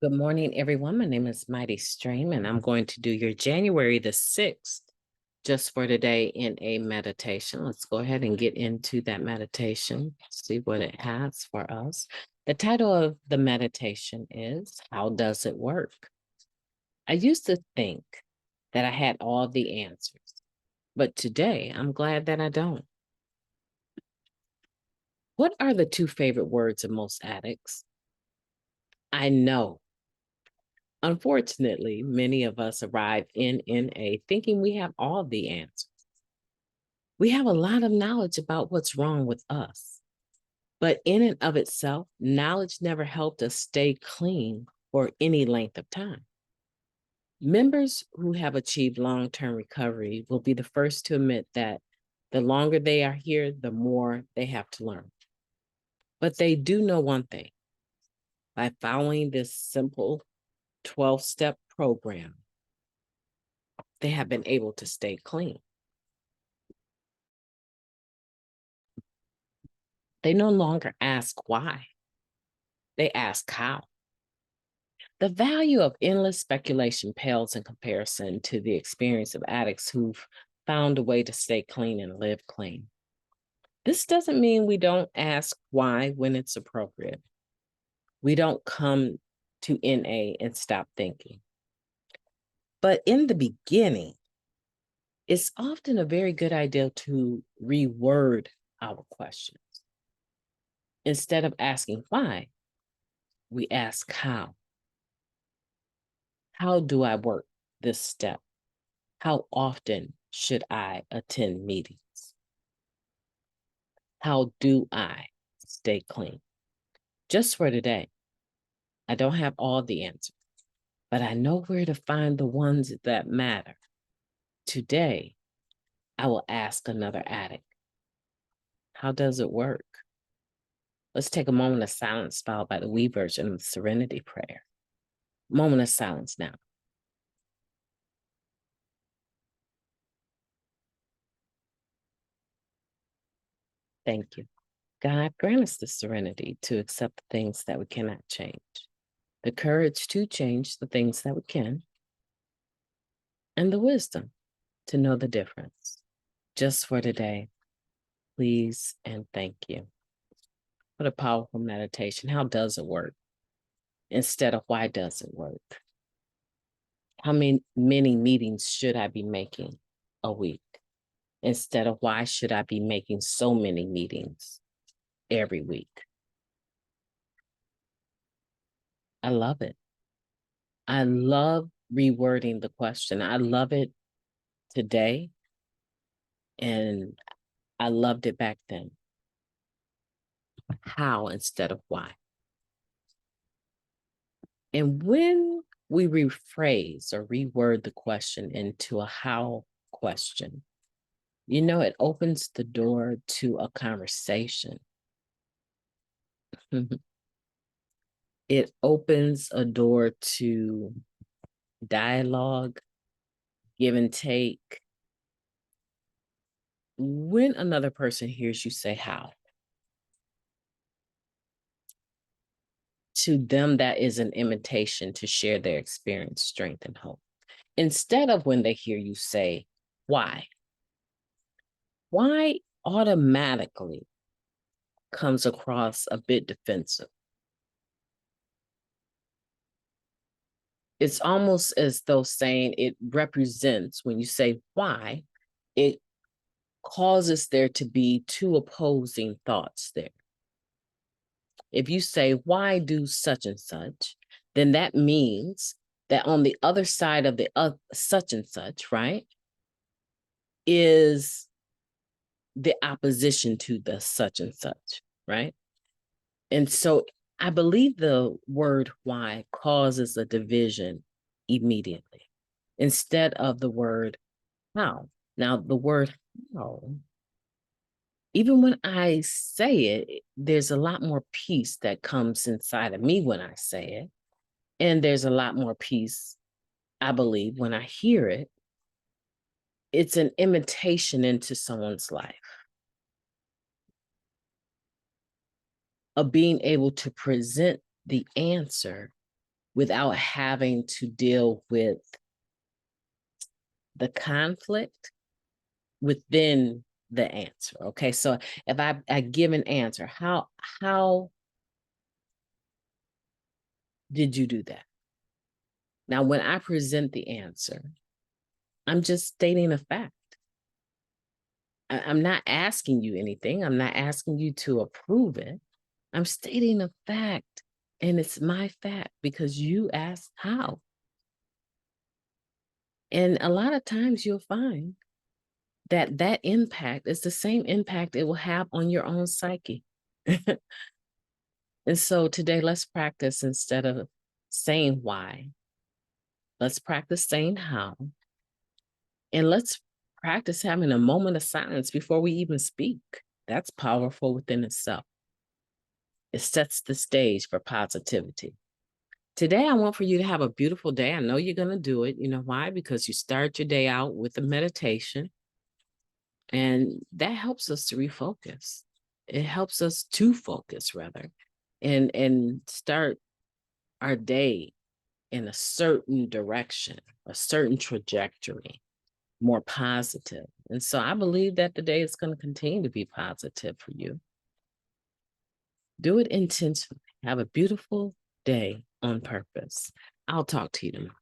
Good morning, everyone. My name is MightyStream, and I'm going to do your January the 6th just for today in a meditation. Let's go ahead and get into that meditation, see what it has for us. The title of the meditation is, How Does It Work? I used to think that I had all the answers, but today I'm glad that I don't. What are the two favorite words of most addicts? I know. Unfortunately, many of us arrive in NA thinking we have all the answers. We have a lot of knowledge about what's wrong with us, but in and of itself, knowledge never helped us stay clean for any length of time. Members who have achieved long-term recovery will be the first to admit that the longer they are here, the more they have to learn. But they do know one thing. By following this simple 12-step program, they have been able to stay clean. They no longer ask why, they ask how. The value of endless speculation pales in comparison to the experience of addicts who've found a way to stay clean and live clean. This doesn't mean we don't ask why when it's appropriate. We don't come to NA and stop thinking. But in the beginning, it's often a very good idea to reword our questions. Instead of asking why, we ask how. How do I work this step? How often should I attend meetings? How do I stay clean? Just for today, I don't have all the answers, but I know where to find the ones that matter. Today, I will ask another addict, how does it work? Let's take a moment of silence followed by the we version of the Serenity Prayer. Moment of silence now. Thank you. God, grant us the serenity to accept the things that we cannot change, the courage to change the things that we can, and the wisdom to know the difference. Just for today, please and thank you. What a powerful meditation. How does it work? Instead of why does it work? How many meetings should I be making a week? Instead of why should I be making so many meetings every week? I love it. I love rewording the question. I love it today, and I loved it back then. How instead of why? And when we rephrase or reword the question into a how question, it opens the door to a conversation. It opens a door to dialogue, give and take. When another person hears you say how, to them, that is an invitation to share their experience, strength, and hope. Instead of when they hear you say why automatically comes across a bit defensive. It's almost as though saying it represents, when you say why, it causes there to be two opposing thoughts there. If you say, why do such and such, then that means that on the other side of the such and such, right, is the opposition to the such and such, right? And so I believe the word why causes a division immediately instead of the word how. Now, the word how, even when I say it, there's a lot more peace that comes inside of me when I say it. And there's a lot more peace, I believe, when I hear it. It's an invitation into someone's life of being able to present the answer without having to deal with the conflict within the answer. Okay, so if I give an answer, how did you do that? Now, when I present the answer, I'm just stating a fact. I'm not asking you anything. I'm not asking you to approve it. I'm stating a fact, and it's my fact because you asked how. And a lot of times you'll find that that impact is the same impact it will have on your own psyche. And so today, let's practice instead of saying why. Let's practice saying how. And let's practice having a moment of silence before we even speak. That's powerful within itself. It sets the stage for positivity. Today, I want for you to have a beautiful day. I know you're going to do it. You know why? Because you start your day out with a meditation, and that helps us to refocus. It helps us to focus, rather, and start our day in a certain direction, a certain trajectory, more positive. And so I believe that the day is going to continue to be positive for you. Do it intentionally. Have a beautiful day on purpose. I'll talk to you tomorrow.